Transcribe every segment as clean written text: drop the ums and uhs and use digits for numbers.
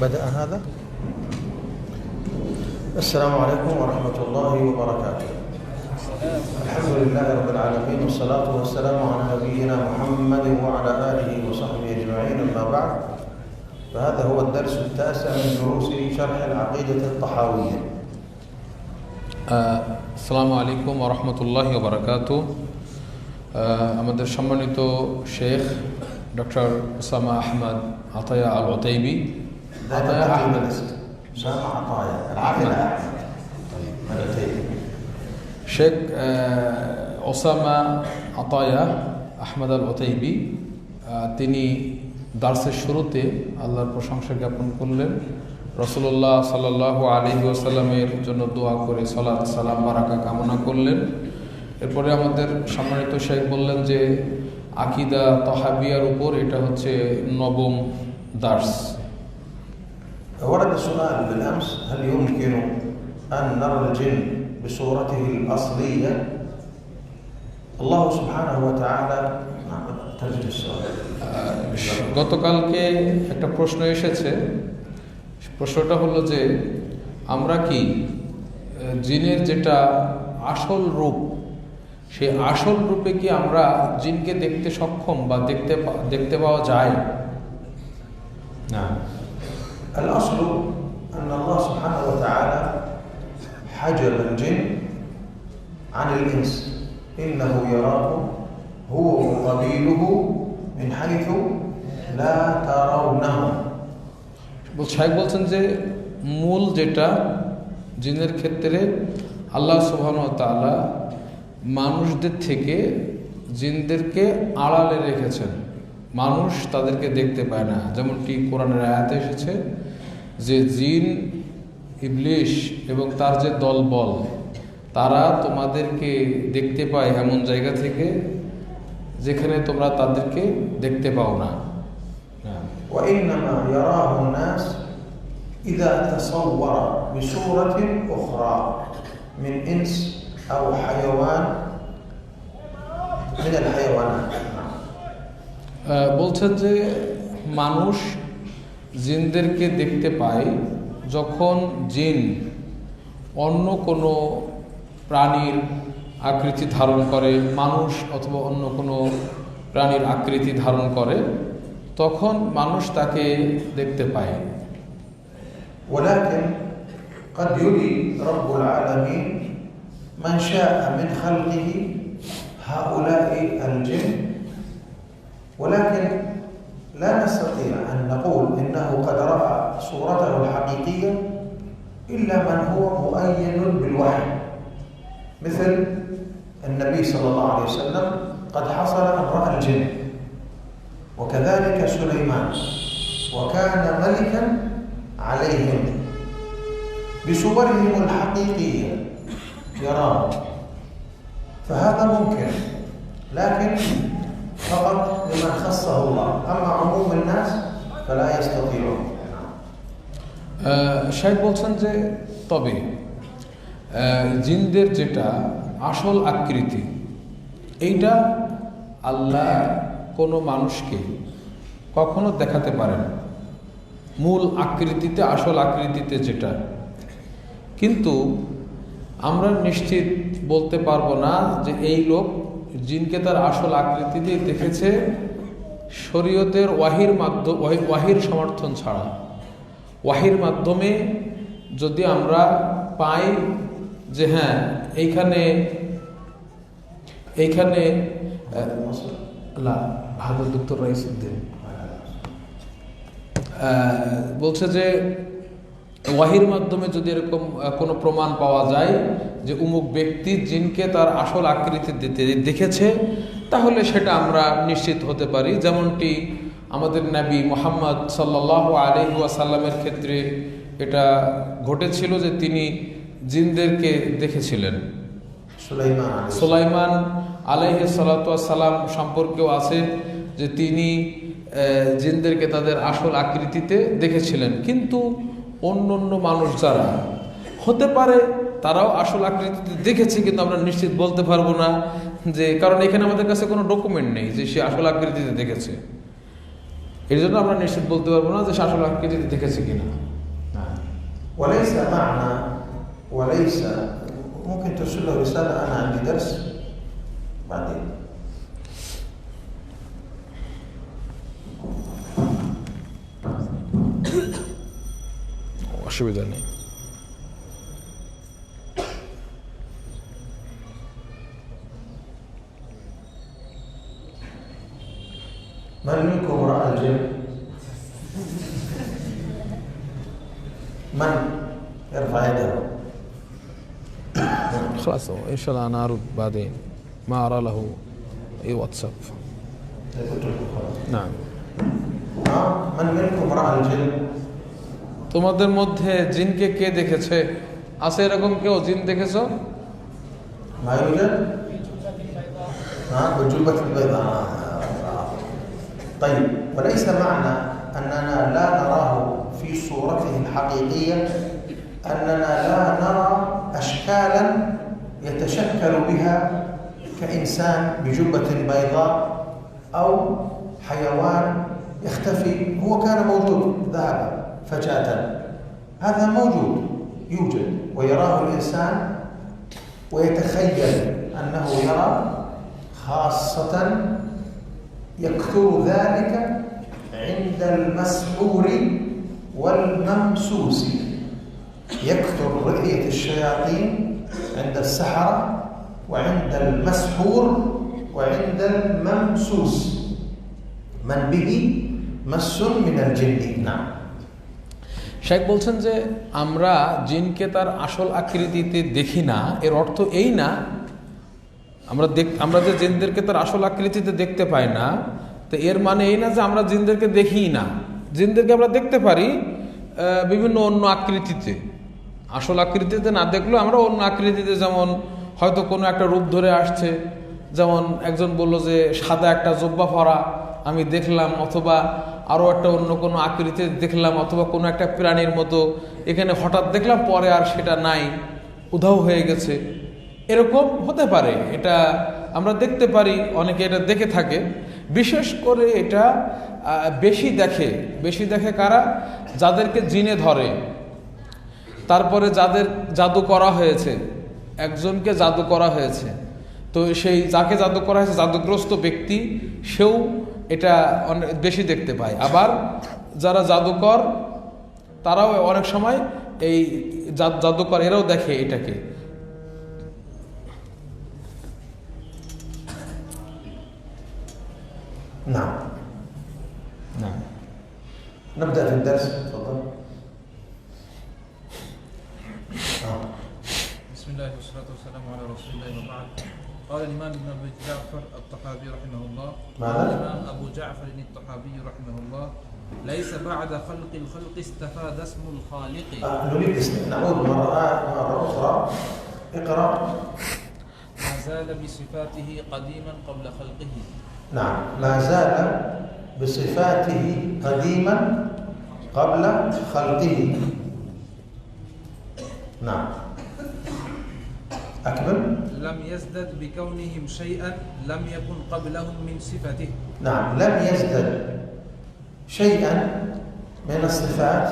بدأ هذا. السلام عليكم ورحمة الله وبركاته. الحمد لله رب العالمين والصلاة والسلام على نبينا محمد وعلى آله وصحبه أجمعين. أما بعد، فهذا هو الدرس التاسع من دروس شرح العقيدة الطحاوية. আসসালামু আলাইকুম ওয়া রাহমাতুল্লাহি ওয়া বারাকাতুহু। আমাদের সম্মানিত শেখ ডক্টর ওসামা আহমদ আতায়া আল উতাইবি, শেখ ওসামা আতায়া আহমদ আল উতাইবি, তিনি দার্সের শুরুতে আল্লাহর প্রশংসা জ্ঞাপন করলেন, রাসূলুল্লাহ সাল্লাল্লাহু আলাইহি ওয়াসাল্লামের জন্য দোয়া করে সালাত সালাম বারাকা কামনা করলেন। এরপরে আমাদের সম্মানিত শেখ বললেন যে আকিদা তহাবিয়ার উপর এটা হচ্ছে নবম দার্স। ورد سؤال بالأمس: هل يمكن أن نرى الجن بصورته الأصلية؟ الله سبحانه وتعالى تجد السؤال. গতকালকে একটা প্রশ্ন এসেছে। প্রশ্নটা হলো যে আমরা কি জিনের যেটা আসল রূপ, সেই আসল রূপে কি আমরা জিনকে দেখতে সক্ষম বা দেখতে পাওয়া যায়? না। الأصل أن الله سبحانه وتعالى حجب الجن عن الإنس، إنه يراكم هو وقبيله من حيث لا ترونهم. শাইখ বলছেন যে মূল যেটা জিনের ক্ষেত্রে আল্লাহ সুবহানাহু ওয়া তাআলা মানুষদের থেকে জিনদেরকে আড়ালে রেখেছেন, মানুষ তাদেরকে দেখতে পায় না। যেমনটি কোরআনের আয়াতে এসেছে যে জিন, ইবলিশ এবং তার যে দলবল, তারা তোমাদেরকে দেখতে পায় এমন জায়গা থেকে যেখানে তোমরা তাদেরকে দেখতে পাও না। وإنما يراه الناس إذا تصور بصورة أخرى من إنس أو حيوان من الحيوانات. বলছেন যে মানুষ জিনদেরকে দেখতে পায় যখন জিন অন্য কোনো প্রাণীর আকৃতি ধারণ করে, মানুষ অথবা অন্য কোনো প্রাণীর আকৃতি ধারণ করে, তখন মানুষ তাকে দেখতে পায়। ولكن قد يري رب العالمين من شاء من خلقه هؤلاء الجن، ولكن لا نستطيع أن نقول إنه قد رأى صورته الحقيقية إلا من هو مؤين بالوحي، مثل النبي صلى الله عليه وسلم قد حصل أن رأى الجن، وكذلك سليمان، وكان ملكا عليهم بصورهم الحقيقية يراه، فهذا ممكن، لكن فقط لمن خصه الله، أما عموم الناس فلا يستطيعون. শাইখ বলছেন যে তবে জিনদের যেটা আসল আকৃতি, এইটা আল্লাহ কোনো মানুষকে কখনো দেখাতে পারেন মূল আকৃতিতে, আসল আকৃতিতে যেটা। কিন্তু আমরা নিশ্চিত বলতে পারবো না যে এই লোক জিনকে তার আসল আকৃতিতে দেখেছে শরীয়তের ওয়াহির সমর্থন ছাড়া। ওয়াহির মাধ্যমে যদি আমরা পাই যে হ্যাঁ এইখানে বলছে যে ওয়াহির মাধ্যমে যদি এরকম কোনো প্রমাণ পাওয়া যায় যে অমুক ব্যক্তি জিনকে তার আসল আকৃতিতে দেখেছে, তাহলে সেটা আমরা নিশ্চিত হতে পারি। যেমনটি আমাদের নবী মুহাম্মদ সাল্লাল্লাহু আলাইহি ওয়াসাল্লামের ক্ষেত্রে এটা ঘটেছিল যে তিনি জিনদেরকে দেখেছিলেন। সুলাইমান আলাইহিস সালাতু ওয়াস সালাম সম্পর্কেও আছে যে তিনি জিনদেরকে তাদের আসল আকৃতিতে দেখেছিলেন। কিন্তু অন্য মানুষ যারা হতে পারে তারাও আসল আকৃতিতে দেখেছে, কিন্তু আমরা নিশ্চিত বলতে পারবো না, যে কারণ এখানে আমাদের কাছে কোনো ডকুমেন্ট নেই যে সে আসল আকৃতিতে দেখেছে। এর জন্য আমরা নিশ্চিত বলতে পারবো না যে সে আসল আকৃতিতে দেখেছে কিনা। وليس معنى وليس ممكن ترسل له رسالة أنا عندي درس بعدين. অসুবিধা নেই। من منكم رأى الجن؟ من يرفع يده؟ خلاص ان شاء الله انا ارد بعدين ما ارى له اي واتساب. نعم. من منكم رأى الجن؟ তোমাদের মধ্যে জিনকে কে দেখেছে? আছে এরকম কেউ জিন দেখেছো? ما يوجد؟ بالجبة البيضاء. طيب وليس معنى أننا لا نراه في صورته الحقيقية أننا لا نرى أشكالا يتشكل بها كإنسان بجبة بيضاء أو حيوان يختفي. هو كان موجود ذهب فجأة، هذا موجود يوجد ويراه الإنسان ويتخيل أنه يرى، خاصة يكثر ذلك عند المسحور والممسوس. يكثر رؤية الشياطين عند السحرة وعند المسحور وعند الممسوس من به مس من الجن. نعم. শেখ বলছেন যে আমরা জিনকে তার আসল আকৃতিতে দেখি না, এর অর্থ এই না আমরা যে জিনদেরকে তার আসল আকৃতিতে দেখতে পাই না, তো এর মানে এই না যে আমরা জিনদেরকে দেখি না। জিনদেরকে আমরা দেখতে পারি বিভিন্ন অন্য আকৃতিতে, আসল আকৃতিতে না দেখলেও আমরা অন্য আকৃতিতে, যেমন হয়তো কোনো একটা রূপ ধরে আসছে, যেমন একজন বললো যে সাদা একটা জব্বা পরা আমি দেখলাম, অথবা আরও একটা অন্য কোনো আকৃতিতে দেখলাম, অথবা কোনো একটা প্রাণীর মতো এখানে হঠাৎ দেখলাম, পরে আর সেটা নাই, উধাও হয়ে গেছে, এরকম হতে পারে। এটা আমরা দেখতে পারি, অনেকে এটা দেখে থাকে। বিশেষ করে এটা বেশি দেখে কারা? যাদেরকে জিনে ধরে, তারপরে যাদের জাদু করা হয়েছে, একজনকে জাদু করা হয়েছে, তো সেই যাকে জাদু করা হয়েছে, জাদুগ্রস্ত ব্যক্তি, সেও এটা অনেক বেশি দেখতে পায়। আবার যারা জাদুকর তারাও অনেক সময় এই জাদুকর এরাও দেখে এটাকে। نعم. نعم. نبدأ في الدرس. تفضل. بسم الله والصلاة والسلام على رسول الله وبعد. قال الإمام ابن أبي جعفر الطحاوي رحمه الله. ماذا؟ الإمام أبو جعفر الطحاوي رحمه الله: ليس بعد خلق الخلق استفاد اسم الخالق. نريد نعود مرة أخرى. اقرأ. ما زال بصفاته قديما قبل خلقه. نعم، ما زال بصفاته قديما قبل خلقه. نعم، أكمل. لم يزدد بكونهم شيئا لم يكن قبلهم من صفته. نعم، لم يزدد شيئا من الصفات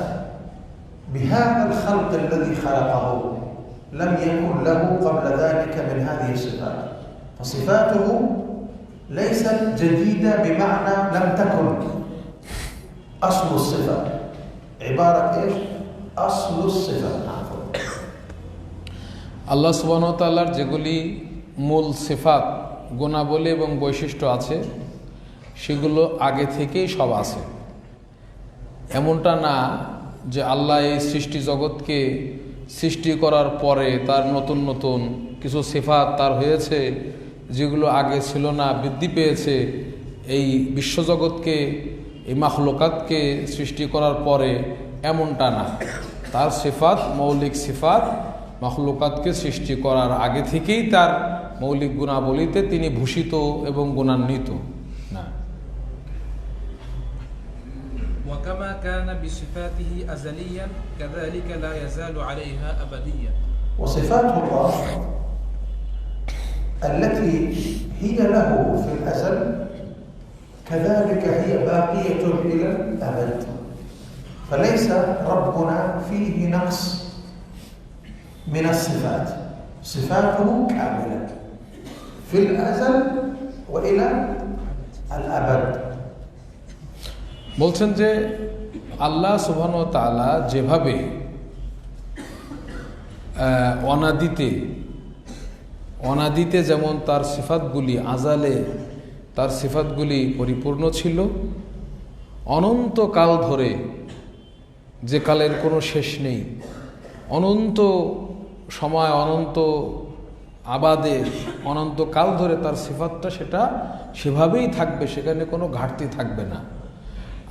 بهذا الخلق الذي خلقه، لم يكن له قبل ذلك من هذه الصفات، فصفاته ليست جديدة بمعنى لم تكن. أصل الصفة عبارة إيش؟ أصل الصفة. আল্লাহ সুবহানাহু ওয়া তাআলার যেগুলি মূল সিফাত, গুণাবলী এবং বৈশিষ্ট্য আছে, সেগুলো আগে থেকেই সব আছে। এমনটা না যে আল্লাহ এই সৃষ্টি জগৎকে সৃষ্টি করার পরে তার নতুন নতুন কিছু সিফাত তার হয়েছে, যেগুলো আগে ছিল না, বৃদ্ধি পেয়েছে। এই বিশ্বজগৎকে, এই মাখলুকাতকে সৃষ্টি করার পরে, এমনটা না। তার সিফাত, মৌলিক সিফাত, মাখলুকাতকে সৃষ্টি করার আগে থেকেই তার মৌলিক গুণাবলীতে তিনি ভূষিত এবং গুণান্বিত। না। وكما كان بصفاته أزليا كذلك لا يزال عليها أبديا. وصفات الله التي هي له في الأزل كذلك هي باقية إلى الأبد. فليس ربنا فيه نقص من الصفات، صفاته كاملة في الأزل وإلى الأبد. বলছেন যে আল্লাহ সুবহানাহু ওয়া তাআলা যেভাবে অনাদিতে যেমন তার সিফাতগুলি আজালে তার সিফাতগুলি পরিপূর্ণ ছিল, অনন্তকাল ধরে, যে কালের কোনো শেষ নেই, অনন্ত সময়, অনন্ত আবাদে, অনন্তকাল ধরে তার সিফাতটা সেটা সেভাবেই থাকবে, সেখানে কোনো ঘাটতি থাকবে না।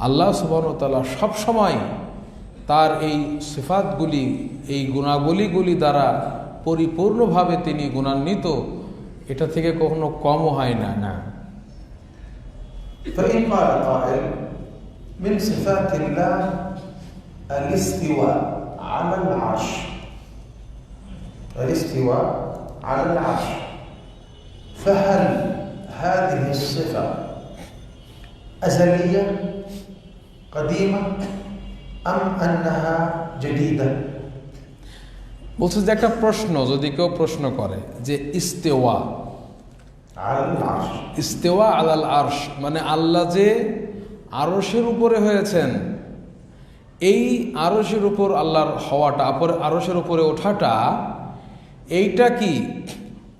আল্লাহ সুবহানাহু ওয়া তাআলা সবসময় তার এই সিফাতগুলি, এই গুণাবলীগুলি দ্বারা পরিপূর্ণভাবে তিনি গুণান্বিত, এটা থেকে কখনো কমও হয় না। না فإن قال قائل من صفات الله الاستواء على العرش، الاستواء على العرش، فهل هذه الصفة أزلية قديمة أم أنها جديدة؟ বলছে যে একটা প্রশ্ন যদি কেউ প্রশ্ন করে যে ইস্তেওয়া ইস্তেওয়া আলাল আরশ মানে আল্লাহ যে আরশের উপরে হয়েছেন, এই আরশের উপর আল্লাহর হওয়াটা, আরশের উপরে ওঠাটা, এইটা কি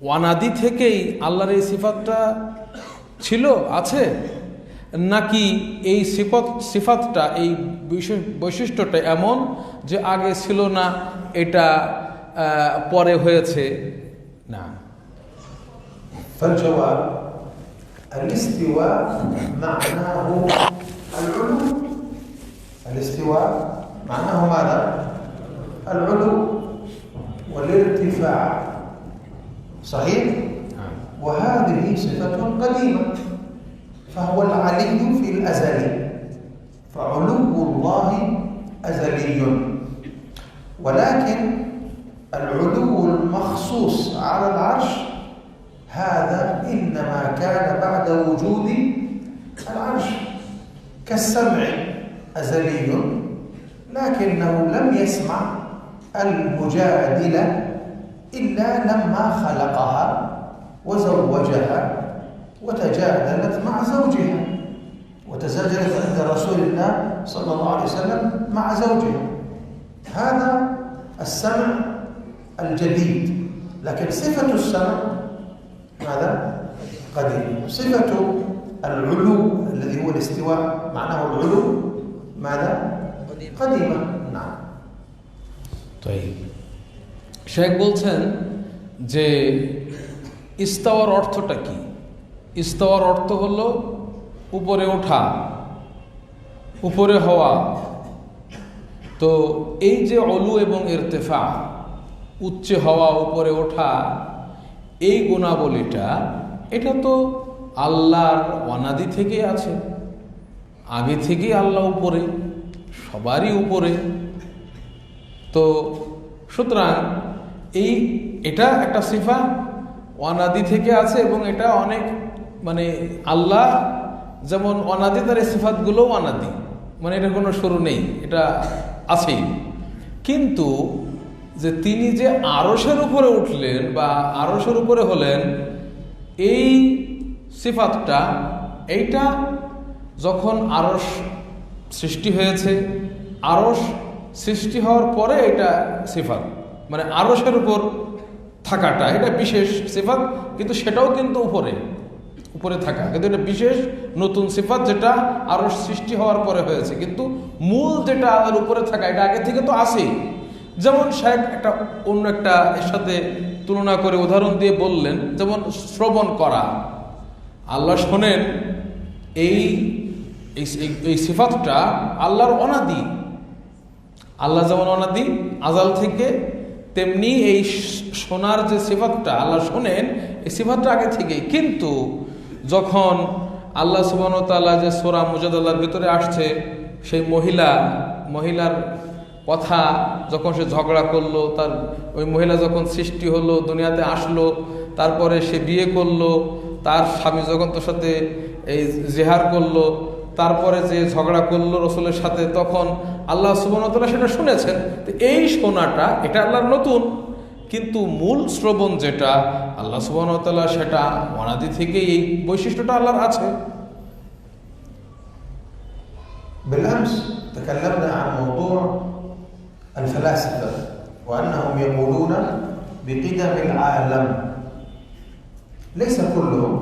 ওয়ানাদি থেকেই আল্লাহর এই সিফাতটা ছিল, আছে, নাকি এই সিফাতটা, এই বৈশিষ্ট্যটা এমন যে আগে ছিল না, এটা পরে হয়েছে? না। فالجواب الاستواء معناه العلو. الاستواء معناه ماذا؟ العلو والارتفاع، صحيح؟ وهذه صفة قديمة، فهو العلي في الأزل، فعلو الله أزلي، ولكن العلو المخصوص على العرش هذا إنما كان بعد وجود العرش، كالسمع أزلي لكنه لم يسمع المجادلة إلا لما خلقها وزوجها وتجادلت مع زوجها، وتزاجلت عند رسول الله صلى الله عليه وسلم مع زوجها. هذا السمع الجديد، لكن صفة السمع ماذا؟ قديم. صفة العلو الذي هو الاستواء معناه العلو ماذا؟ قديمة. نعم. طيب শেখ বলছেন যে ইস্তাওয়ার অর্থটা কি? ইস্তাওয়ার অর্থ হলো উপরে ওঠা, উপরে হওয়া। তো এই যে অলু এবং ইরতেফা, উচ্চে হওয়া, উপরে ওঠা, এই গুণাবলীটা, এটা তো আল্লাহর অনাদি থেকে আছে, আগে থেকেই আল্লাহ উপরে, সবারই উপরে। তো সুতরাং এটা একটা সিফা অনাদি থেকে আছে, এবং এটা অনেক মানে আল্লাহ যেমন অনাদি, তার এই সিফাতগুলোও অনাদি, মানে এটা কোনো শুরু নেই, এটা আছেই। কিন্তু যে তিনি যে আরশের উপরে উঠলেন বা আরশের উপরে হলেন, এই সিফাতটা, এইটা যখন আরশ সৃষ্টি হয়েছে, আরশ সৃষ্টি হওয়ার পরে এটা সিফাত, মানে আরশের উপর থাকাটা এটা বিশেষ সিফাত, কিন্তু সেটাও কিন্তু উপরে থাকা, কিন্তু এটা বিশেষ নতুন সিফাত যেটা আরশ সৃষ্টি হওয়ার পরে হয়েছে। কিন্তু মূল যেটা আর উপরে থাকা, এটা আগে থেকে তো আছেই। যেমন শেখ অন্য একটা এর সাথে তুলনা করে উদাহরণ দিয়ে বললেন, যেমন শ্রবণ করা, আল্লাহ শোনেন, এই সিফাতটা আল্লাহর অনাদি। আল্লাহ যেমন অনাদি আজাল থেকে, তেমনি এই শোনার যে সিফাতটা আল্লাহ শোনেন, এই সিফাতটা আগে থেকেই। কিন্তু যখন আল্লাহ সুবহানাহু ওয়া তাআলা যে সূরা মুজাদালার ভিতরে আসছে, সেই মহিলার কথা যখন সে ঝগড়া করলো, ওই মহিলা যখন সৃষ্টি হলো, দুনিয়াতে আসলো, তারপরে সে বিয়ে করলো, তার স্বামী যখন তোর সাথে এই জেহার করলো, তারপরে যে ঝগড়া করলো রসুলের সাথে, তখন আল্লাহ সুবহানাহু ওয়া তাআলা সেটা শুনেছেন। তো এই শোনাটা এটা আল্লাহর নতুন, কিন্তু মূল শ্রবণ যেটা আল্লাহ সুবহানাহু ওয়া তাআলা, সেটা অনাদি থেকেই এই বৈশিষ্ট্যটা আল্লাহর আছে। بالأمس تكلمنا عن موضوع الفلاسفة وأنهم يقولون بقدم العالم. ليس كلهم،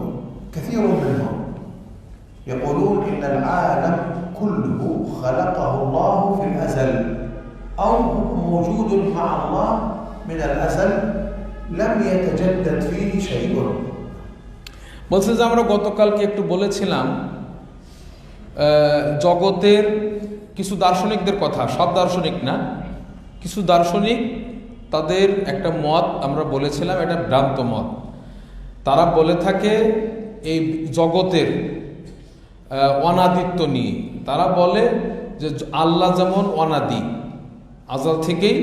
كثير منهم يقولون إن العالم كله خلقه الله في الأزل أو موجود مع الله من الأزل لم يتجدد فيه شيء. বলছে যে আমরা গতকালকে একটু বলেছিলাম জগতের কিছু দার্শনিকদের কথা, সব দার্শনিক না, কিছু দার্শনিক তাদের একটা মত আমরা বলেছিলাম, এটা ভ্রান্ত মত। তারা বলে থাকে এই জগতের অনাদিত্ব নিয়ে। তারা বলে যে আল্লাহ যেমন অনাদি, আজাল থেকেই,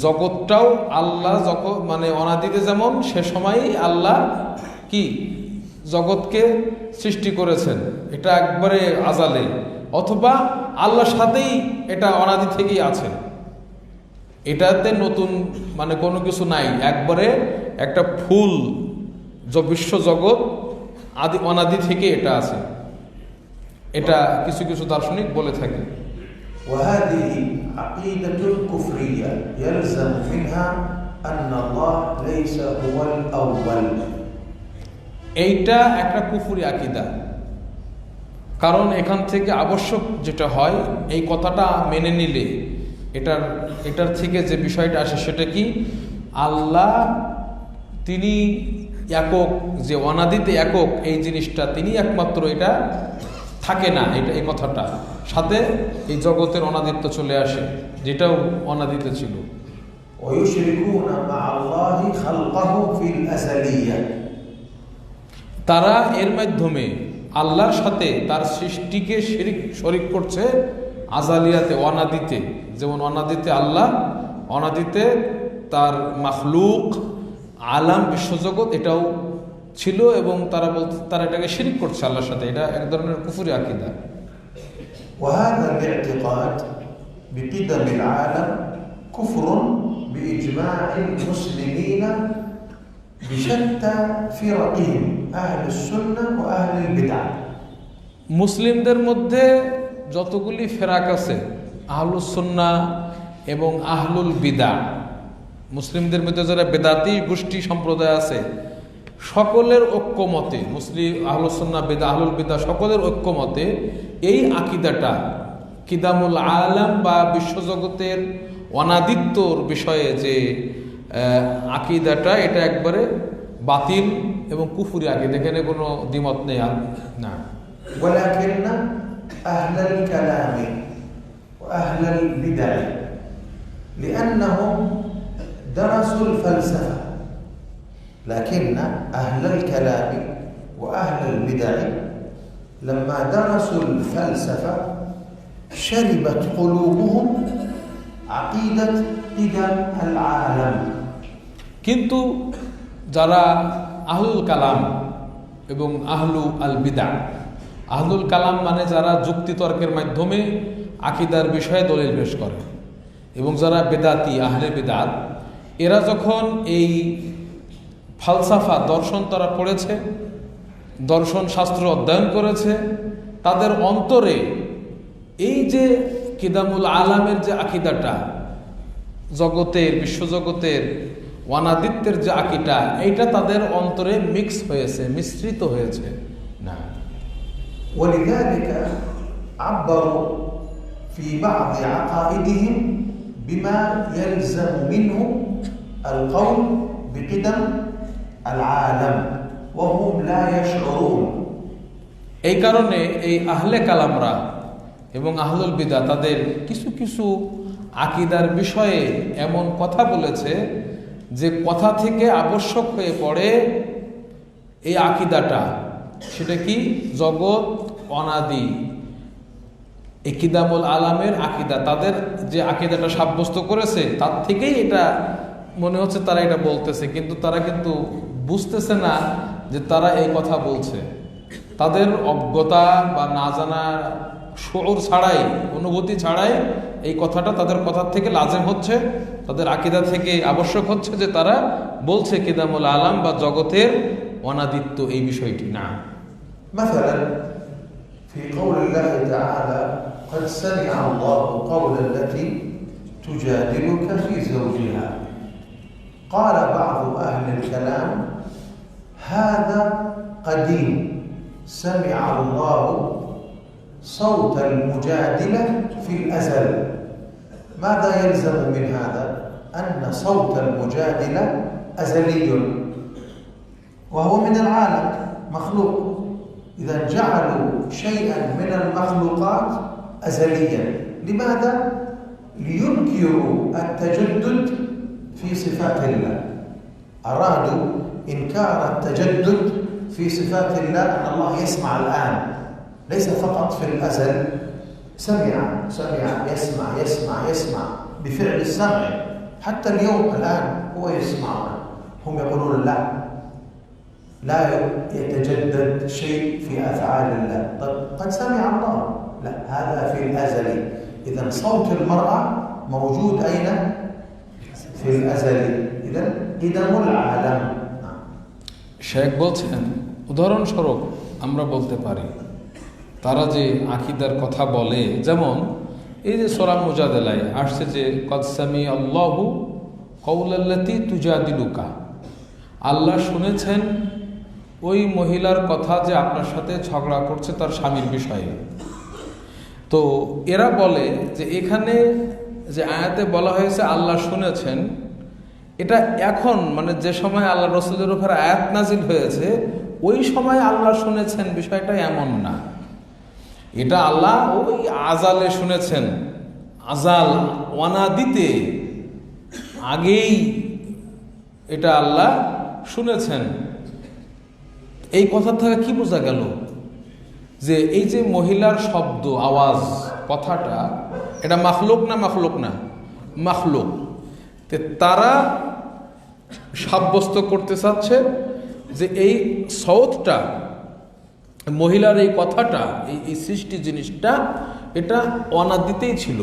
জগৎটাও আল্লাহ যখন মানে অনাদিতে যেমন সে সময়ই আল্লাহ কি জগৎকে সৃষ্টি করেছেন, এটা একবারে আজালে, অথবা আল্লাহর সাথেই এটা অনাদি থেকেই আছে, এটাতে নতুন মানে কোনো কিছু নাই, একবারে একটা ফুল বিশ্ব জগৎ আদি অনাদি থেকে এটা আছে। এটা কিছু কিছু দার্শনিক বলে থাকে। وهذه عقيدة كفرية يلزم منها أن الله ليس هو الأول. এইটা একটা কুফরি আকীদা, কারণ এখান থেকে আবশ্যক যেটা হয় এই কথাটা মেনে নিলে এটার থেকে যে বিষয়টা আসে সেটা কি, আল্লাহ তিনি একক, যে অনাদিতে একক এই জিনিসটা তিনি একমাত্র, এটা থাকে না, এটা এই কথাটা সাথে এই জগতের অনাদিত্ব চলে আসে, যেটাও অনাদিতে ছিল। ويشركون مع الله خلقه في الأزلية. তারা এর মাধ্যমে আল্লাহর সাথে তার সৃষ্টিকে শরীক করছে আজালিয়াতে, অনাদিতে। যেমন অনাদিতে আল্লাহ, অনাদিতে তার মাখলুক আলাম বিশ্বজগৎ এটাও ছিল, এবং তারা এটাকে শিরিক করছে আল্লাহর সাথে। এটা এক ধরনের কুফরি আকীদা। وهذا الاعتقاد بقدم العالم كفر بإجماع المسلمين بشتى فرقهم أهل السنة وأهل البدع. মুসলিমদের মধ্যে যতগুলি ফেরাক আছে, আহলুস সুন্নাহ এবং আহলুল বিদা, মুসলিমদের মধ্যে যারা বেদাতি গোষ্ঠী সম্প্রদায় আছে, সকলের ঐক্যমতে, মুসলিম আহলুস সুন্নাহ বিদা আহলুল বিদা সকলের ঐক্যমতে এই আকীদাটা কিদামুল আলাম বা বিশ্বজগতের অনাদিত্যর বিষয়ে যে আকীদাটা, এটা একবারে বাতিল এবং কুফরি আকীদা, এখানে কোনো দ্বিমত নেই না। ولكن أهل الكلام وأهل البدع لأنهم درسوا الفلسفة، لكن أهل الكلام وأهل البدع لما درسوا الفلسفة شربت قلوبهم عقيدة قدم العالم. কিন্তু যারা আহলুল কালাম এবং আহলু আল বিদা, আহলুল কালাম মানে যারা যুক্তিতর্কের মাধ্যমে আকীদার বিষয়ে দলিল পেশ করে, এবং যারা বেদাতি আহলে বিদাত, এরা যখন এই ফালসাফা দর্শন তারা পড়েছে, দর্শন শাস্ত্র অধ্যয়ন করেছে, তাদের অন্তরে এই যে কিদামুল আলামের যে আকীদাটা, জগতের বিশ্বজগতের ওয়ানাদিত্যের যে আকীদা, এইটা তাদের অন্তরে মিক্স হয়েছে, মিশ্রিত হয়েছে না। ولذلك عبروا في بعض عقائدهم بما يلزم منه القول بقدم العالم وهم لا يشعرون. এই কারণে এই আহলে কালামরা এবং আহলুল বিদা তাদের কিছু কিছু আকীদার বিষয়ে এমন কথা বলেছে যে কথা থেকে আবশ্যক হয়ে পড়ে এই আকীদাটা, সেটা কি জগৎ অনাদি, এই কিদামুল আলামের আকীদা, তাদের যে আকীদাটা সাব্যস্ত করেছে তার থেকেই এটা মনে হচ্ছে তারা এটা বলতেছে, কিন্তু তারা কিন্তু বুঝতেছে না যে তারা এই কথা বলছে, তাদের অজ্ঞতা বা না জানা শুউর ছাড়াই, অনুভূতি ছাড়াই এই কথাটা তাদের কথা থেকে লাজেম হচ্ছে, তাদের আকীদা থেকে আবশ্যক হচ্ছে যে তারা বলছে কিদামুল আলাম বা জগতের অনাদিত্য এই বিষয়টি না। مثلا في قول الله تعالى قد سمع الله قول التي تجادلك في زوجها قال بعض أهل الكلام هذا قديم سمع الله صوت المجادلة في الأزل. ماذا يلزم من هذا؟ أن صوت المجادلة أزلي وهو من العالم مخلوق. إذا جعلوا شيئا من المخلوقات أزليا، لماذا؟ لينكروا التجدد في صفات الله. أرادوا إنكار التجدد في صفات الله، أن الله يسمع الآن ليس فقط في الأزل، سمع يسمع يسمع يسمع بفعل السمع، حتى اليوم الآن هو يسمعنا. هم يقولون لا يتجدد شيء في أفعال الله. طيب قد سمع الله، لا هذا في الأزل. إذا صوت المرأة موجود أين؟ في الأزل. إذا قدم العالم. শেখ বলছেন উদাহরণস্বরূপ আমরা বলতে পারি তারা যে আকীদার কথা বলে, যেমন এই যে সূরা মুজাদালায় আসছে যে কদ সামি আল্লাহু কওলাল্লাতী তুজাদিলুকা, আল্লাহ শুনেছেন ওই মহিলার কথা যে আপনার সাথে ঝগড়া করছে তার স্বামীর বিষয়ে। তো এরা বলে যে এখানে যে আয়াতে বলা হয়েছে আল্লাহ শুনেছেন, এটা এখন মানে যে সময় আল্লাহ রসুলের উপর আয়াত নাজিল হয়েছে ওই সময় আল্লাহ শুনেছেন বিষয়টা এমন না। এটা আল্লাহ ওই আজালে শুনেছেন, আজাল অনাদিতে আগেই এটা আল্লাহ শুনেছেন। এই কথা থেকে কি বোঝা গেল যে এই যে মহিলার শব্দ আওয়াজ কথাটা এটা মাখলুক না মাখলুক না? মাখলুক। তারা সাব্যস্ত করতে চাচ্ছে যে এই সাউথটা মহিলার এই কথাটা এই সৃষ্টি জিনিসটা এটা অনাদিতেই ছিল,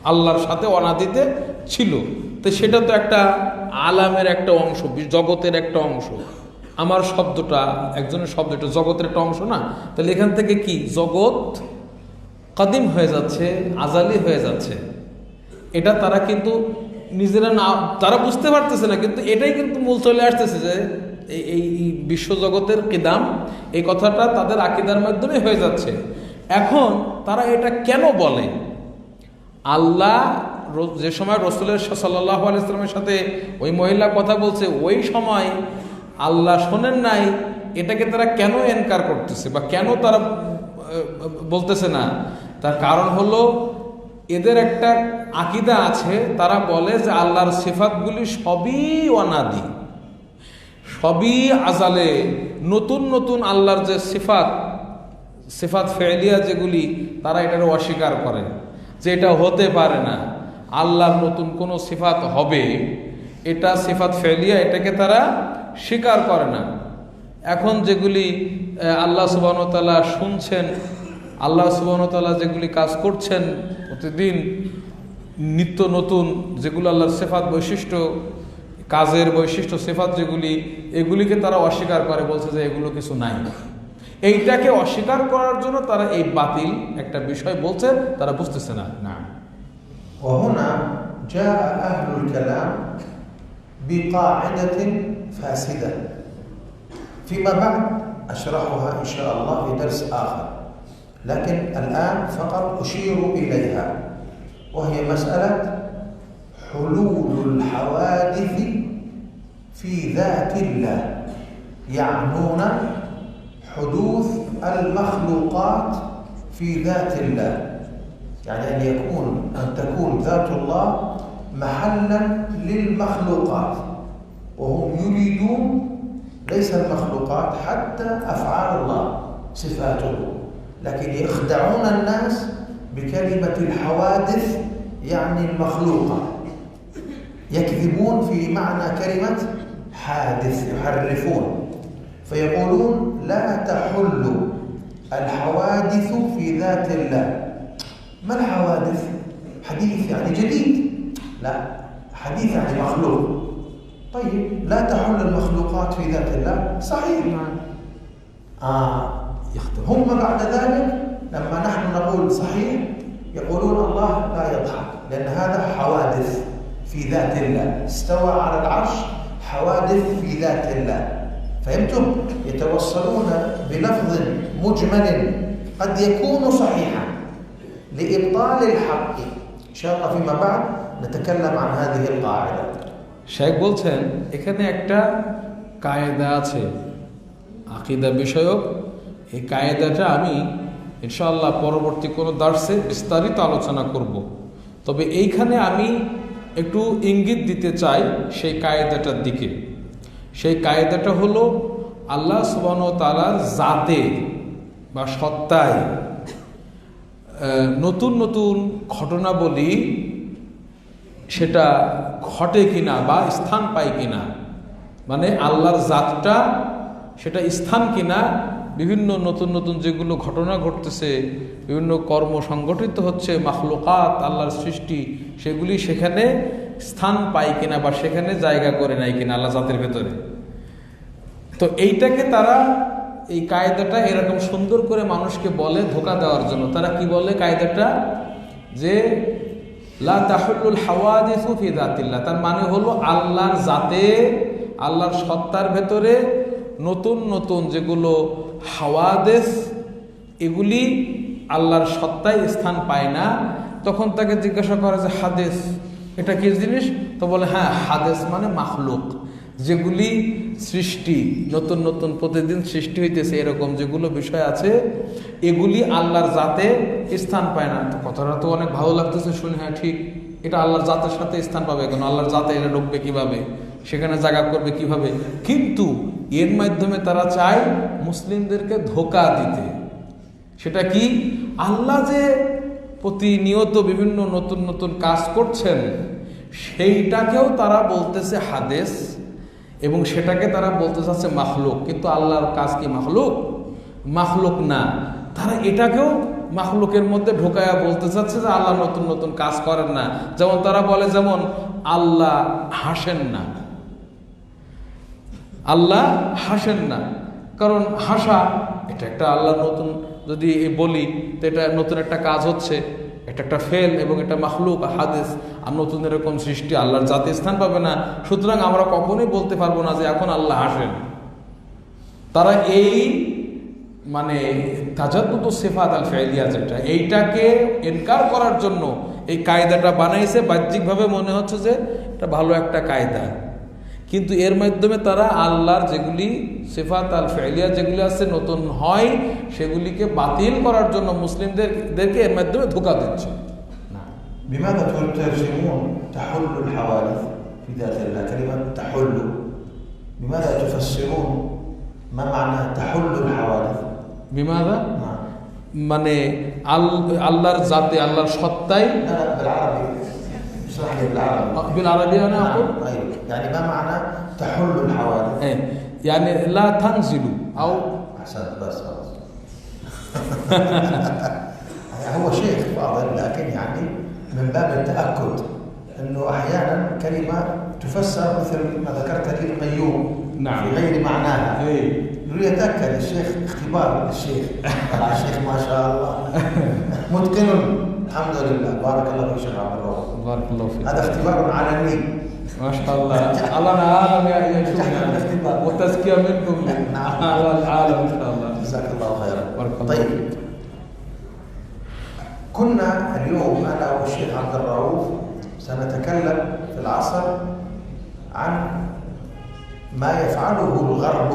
আল্লাহর সাথে অনাদিতে ছিল। তো সেটা তো একটা আলামের একটা অংশ, জগতের একটা অংশ। আমার শব্দটা একজনের শব্দটা জগতের একটা অংশ না? তাহলে এখান থেকে কি জগৎ কাদিম হয়ে যাচ্ছে, আজালি হয়ে যাচ্ছে। এটা তারা কিন্তু নিজেরা না, তারা বুঝতে পারতেছে না, কিন্তু এটাই কিন্তু মূল চলে আসতেছে যে এই বিশ্বজগতের কিদাম এই কথাটা তাদের আকীদার মাধ্যমে হয়ে যাচ্ছে। এখন তারা এটা কেন বলে? আল্লাহ যে সময় রাসূলের সাল্লাল্লাহু আলাইহি ওয়াসাল্লামের সাথে ওই মহিলা কথা বলছে ওই সময় আল্লাহ শোনেন নাই, এটাকে তারা কেন এনকার করতেছে বা কেন তারা বলতেছে না? তার কারণ হলো এদের একটা আকীদা আছে, তারা বলে যে আল্লাহর সিফাতগুলি সবই অনাদি, সবই আজালে। নতুন নতুন আল্লাহর যে সিফাত ফেলিয়া যেগুলি, তারা এটার অস্বীকার করে যে এটা হতে পারে না, আল্লাহর নতুন কোনো সিফাত হবে, এটা সিফাত ফেলিয়া, এটাকে তারা স্বীকার করে না। এখন যেগুলি আল্লাহ সুবহানাহু ওয়া তাআলা শুনছেন, আল্লাহ সুবহানাহু ওয়া তাআলা যেগুলি কাজ করছেন প্রতিদিন, নিত্য নতুন যেগুলো আল্লাহর সিফাত বৈশিষ্ট্য, কাজের বৈশিষ্ট্য সিফাত যেগুলি, এগুলিকে তারা অস্বীকার করে, বলছে যে এগুলো কিছু নাই। এইটাকে অস্বীকার করার জন্য তারা এই বাতিল একটা বিষয় বলছে, তারা বুঝতেছে না। না وهنا جاء أهل الكلام بقاعدة فاسدة فيما بعد أشرحها إن شاء الله في درس آخر، لكن الآن فقط أشير إليها، وهي مسألة حلول الحوادث في ذات الله. يعنون حدوث المخلوقات في ذات الله، يعني أن تكون ذات الله محلا للمخلوقات، وهم يريدون ليس المخلوقات حتى أفعال الله صفاته، لكن يخدعون الناس بكلمة الحوادث يعني المخلوقة، يكذبون في معنى كلمة حادث، يحرفون. فيقولون لا تحل الحوادث في ذات الله. ما الحوادث؟ حديث يعني جديد؟ لا، حديث يعني مخلوق. طيب لا تحل المخلوقات في ذات الله، صحيح. هم بعد ذلك لما نحن نقول صحيح يقولون الله لا يضحك، لأن هذا حوادث في ذات الله، استوى على العرش، حوادث في ذات الله. فهمتم؟ يتوصلون بلفظ مجمل قد يكون صحيحا لإبطال الحق. إن شاء الله فيما بعد نتكلم عن هذه القاعدة. শেখ বলছেন এখানে একটা কায়দা আছে আকীদা বিষয়ক। এই কায়দাটা আমি ইনশাআল্লাহ পরবর্তী কোনো দার্সে বিস্তারিত আলোচনা করব। তবে এইখানে আমি একটু ইঙ্গিত দিতে চাই সেই কায়দাটার দিকে। সেই কায়দাটা হলো আল্লাহ সুবহানাহু ওয়া তাআলার জাতে বা সত্তায় নতুন নতুন ঘটনাবলী সেটা ঘটে কিনা বা স্থান পায় কিনা, মানে আল্লাহর জাতটা সেটা স্থান কিনা, বিভিন্ন নতুন নতুন যেগুলো ঘটনা ঘটতেছে, বিভিন্ন কর্ম সংগঠিত হচ্ছে, মাখলুকাত আল্লাহর সৃষ্টি, সেগুলি সেখানে স্থান পায় কিনা বা সেখানে জায়গা করে নেয় কিনা আল্লাহ জাতের ভেতরে। তো এইটাকে তারা এই কায়দাটা এরকম সুন্দর করে মানুষকে বলে ধোঁকা দেওয়ার জন্য। তারা কি বলে কায়দাটা, যে লা তাহুল্লুল হাওয়াদিসু ফি যাতিল্লাহ, তার মানে হলো আল্লাহর জাতে, আল্লাহর সত্তার ভেতরে নতুন নতুন যেগুলো হাওয়াদিস, এগুলি আল্লাহর সত্তায় স্থান পায় না। তখন তাকে জিজ্ঞাসা করে যে হাদিস এটা কি জিনিস? তো বলে হ্যাঁ, হাদিস মানে মাখলুক, যেগুলি সৃষ্টি, নতুন নতুন প্রতিদিন সৃষ্টি হইতেছে, এরকম যেগুলো বিষয় আছে এগুলি আল্লাহর জাতে স্থান পায় না। তো কথাটা তো অনেক ভালো লাগতেছে শুনে, হ্যাঁ ঠিক, এটা আল্লাহর জাতের সাথে স্থান পাবে কেন? আল্লাহর জাতে এটা ঢুকবে কিভাবে, সেখানে জায়গা করবে কিভাবে? কিন্তু এর মাধ্যমে তারা চায় মুসলিমদেরকে ধোঁকা দিতে। সেটা কি? আল্লাহ যে প্রতিনিয়ত বিভিন্ন নতুন নতুন কাজ করছেন সেইটাকেও তারা বলতেছে হাদিস, এবং সেটাকে তারা বলতে চাচ্ছে মাখলুক। কিন্তু আল্লাহর কাজ কি মাখলুক? মাখলুক না। তারা এটাকেও মাখলুকের মধ্যে ঢোকায়া বলতে চাচ্ছে যে আল্লাহ নতুন নতুন কাজ করেন না। যেমন তারা বলে, যেমন আল্লাহ হাসেন না, আল্লাহ হাসেন না, কারণ হাসা এটা একটা আল্লাহ নতুন যদি বলি তো এটা নতুন একটা কাজ হচ্ছে, এটা একটা ফেল, এবং এটা মাখলুক হাদিস, আর নতুন এরকম সৃষ্টি আল্লাহর জাতে স্থান পাবে না। সুতরাং আমরা কখনোই বলতে পারবো না যে এখন আল্লাহ হাসেন। তারা এই মানে তাজাদ্দুদ সিফাত আল ফাইলিয়া, যেটা এইটাকে ইনকার করার জন্য এই কায়দাটা বানাইছে। বাহ্যিকভাবে মনে হচ্ছে যে এটা ভালো একটা কায়দা, কিন্তু এর মাধ্যমে তারা আল্লাহর যেগুলি সিফাত আল ফাইলিয়া যেগুলি আছে নতুন হয়, সেগুলিকে বাতিল করার জন্য মুসলিমদেরকে এর মাধ্যমে ধোঁকা দিচ্ছে। بماذا تترجمون تحل الحوادث في ذات الله؟ كلمة تحل بماذا تفسرون؟ ما معنى تحل الحوادث؟ بماذا؟ মানে আল্লাহর জাতে, আল্লাহর সত্তায়। لا بالعربي، اشرح لي بالعربي. بالعربي انا اقول يعني ما معنى تحل الحوادث؟ يعني لا تنزل او احسنت، بس خلاص. هو شيخ فاضل، لكن يعني من باب التأكد انه احيانا كلمة تفسر مثل ما ذكرت لي القيوم، نعم، في غير معناها. يتأكد الشيخ، اختبار للشيخ. طلع الشيخ ما شاء الله متقن، الحمد لله، بارك الله فيك شيخ عبد الرؤوف، بارك الله فيك. هذا اختبار علني ما شاء الله. الله العالم يا شيخنا، وتزكية منكم على العالم ان شاء الله. جزاك الله خيرا. بارك الله طيب، فيك. كنا اليوم انا والشيخ عبد الرؤوف سنتكلم في العصر عن ما يفعله الغرب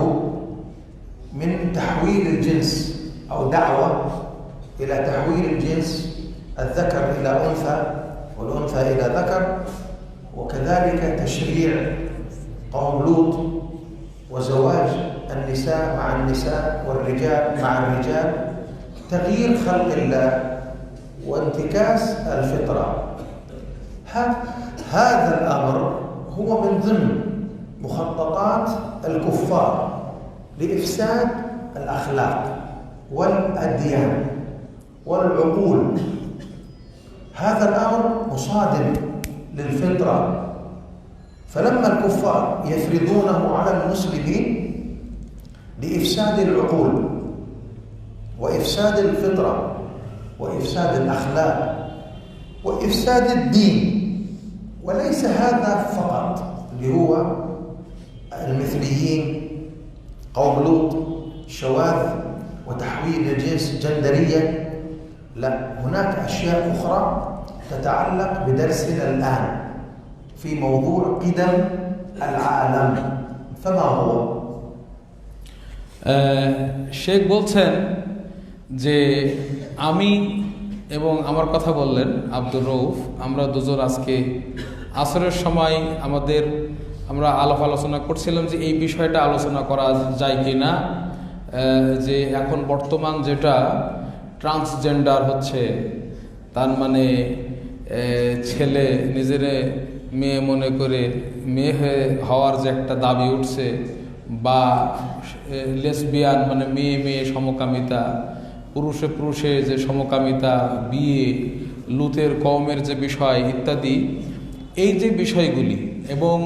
من تحويل الجنس أو دعوة إلى تحويل الجنس، الذكر إلى أنثى والأنثى إلى ذكر، وكذلك تشريع قوم لوط وزواج النساء مع النساء والرجال مع الرجال، تغيير خلق الله وانتكاس الفطرة. هذا الأمر هو من ضمن مخططات الكفار لإفساد الأخلاق والأديان والعقول. هذا الأمر مصادم للفطرة، فلما الكفار يفرضونه على المسلمين لإفساد العقول وإفساد الفطرة وإفساد الأخلاق وإفساد الدين، وليس هذا فقط اللي هو المثليين، قوم لوط، شواذ وتحويل الجنس جندرية، لا، هناك أشياء أخرى تتعلق بدرسنا الآن في موضوع قدم العالم. فما هو؟ শেখ বলছেন যে আমি এবং আমার কথা বললেন আব্দুর রউফ, আমরা দুজন আজকে আসরের সময় আমরা আলোচনা করছিলাম যে এই বিষয়টা আলোচনা করা যায় কি না, যে এখন বর্তমান যেটা ট্রান্সজেন্ডার হচ্ছে, তার মানে ছেলে নিজের মেয়ে মনে করে মেয়ে হওয়ার যে একটা দাবি উঠছে, বা লেসবিয়ান মানে মেয়ে মেয়ে সমকামিতা, পুরুষে পুরুষে যে সমকামিতা, বিয়ে, লুতের কওমের যে বিষয় ইত্যাদি, এই যে বিষয়গুলি এবং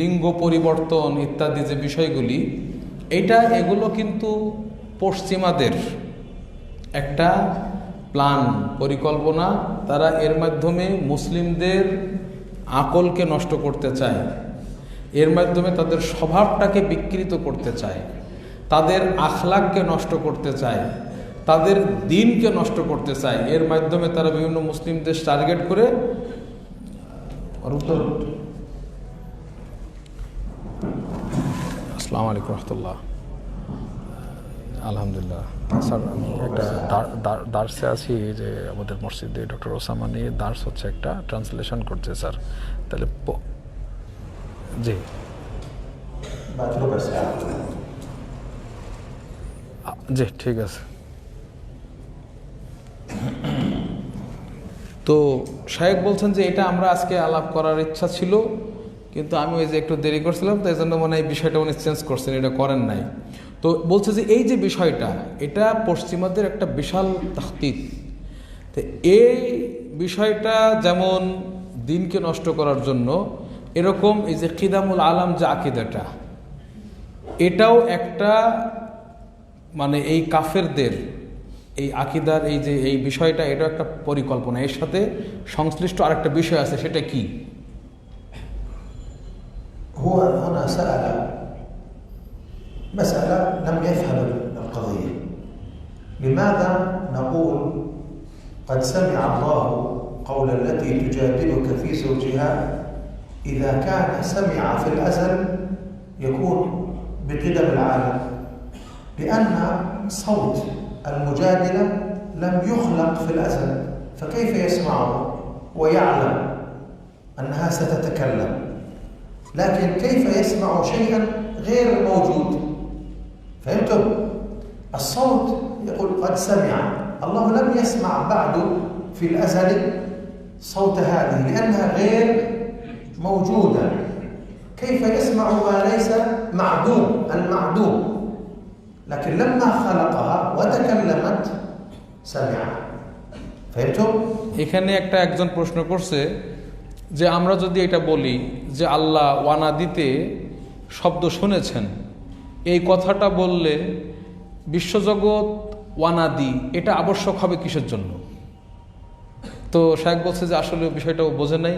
লিঙ্গ পরিবর্তন ইত্যাদি যে বিষয়গুলি, এগুলো কিন্তু পশ্চিমাদের একটা প্ল্যান, পরিকল্পনা। তারা এর মাধ্যমে মুসলিমদের আকলকে নষ্ট করতে চায়, এর মাধ্যমে তাদের স্বভাবটাকে বিকৃত করতে চায়, তাদের আখলাককে নষ্ট করতে চায়, তাদের দিনকে নষ্ট করতে চায়। এর মাধ্যমে তারা বিভিন্ন মুসলিম দেশ টার্গেট করে আসসালামু আলাইকুম রহমতুল্লাহ। আলহামদুলিল্লাহ স্যার, আমি একটা দার্সে আছি যে আমাদের মসজিদে ডক্টর ওসামা নিয়ে দার্স হচ্ছে, একটা ট্রান্সলেশন করছে স্যার। তাহলে জি জি ঠিক আছে। তো শায়েখ বলছেন যে এটা আমরা আজকে আলাপ করার ইচ্ছা ছিল, কিন্তু আমি ওই যে একটু দেরি করছিলাম, তাই জন্য মনে হয় এই বিষয়টা উনি চেঞ্জ করছেন, এটা করেন নাই। তো বলছে যে এই যে বিষয়টা, এটা পশ্চিমাদের একটা বিশাল তাহতিক। তো এই বিষয়টা যেমন দিনকে নষ্ট করার জন্য, এরকম এই যে কিদামুল আলাম যে আকিদাটা, এটাও একটা মানে এই কাফেরদের এই আকিদার এই বিষয়টা, এটা একটা পরিকল্পনা। এর সাথে সংশ্লিষ্ট আরেকটা বিষয় আছে, সেটা কি? هو هنا سأل مسألة لم يفهم القضية. لماذا نقول قد سمع الله قول التي تجادلك في زوجها؟ إذا كان سمع في الأزل يكون بقدم العالم، لأن صوت المجادلة لم يخلق في الأزل، فكيف يسمعه ويعلم أنها ستتكلم؟ لكن كيف يسمع شيئا غير موجود؟ فهمتم؟ الصوت يقول قد سمع، الله لم يسمع بعد في الأزل صوت هذه لأنها غير موجودة. كيف يسمع ما ليس معدوم، المعدوم؟ لكن لما خلقها وتكلمت سمع. فهمتم؟ এখানে একজন প্রশ্ন করছে যে আমরা যদি এটা বলি যে আল্লাহ ওয়ানাদিতে শব্দ শুনেছেন, এই কথাটা বললে বিশ্বজগৎ ওয়ানাদি, এটা আবশ্যক হবে কিসের জন্য? তো শায়েখ বলছে যে আসলে বিষয়টাও বোঝে নাই,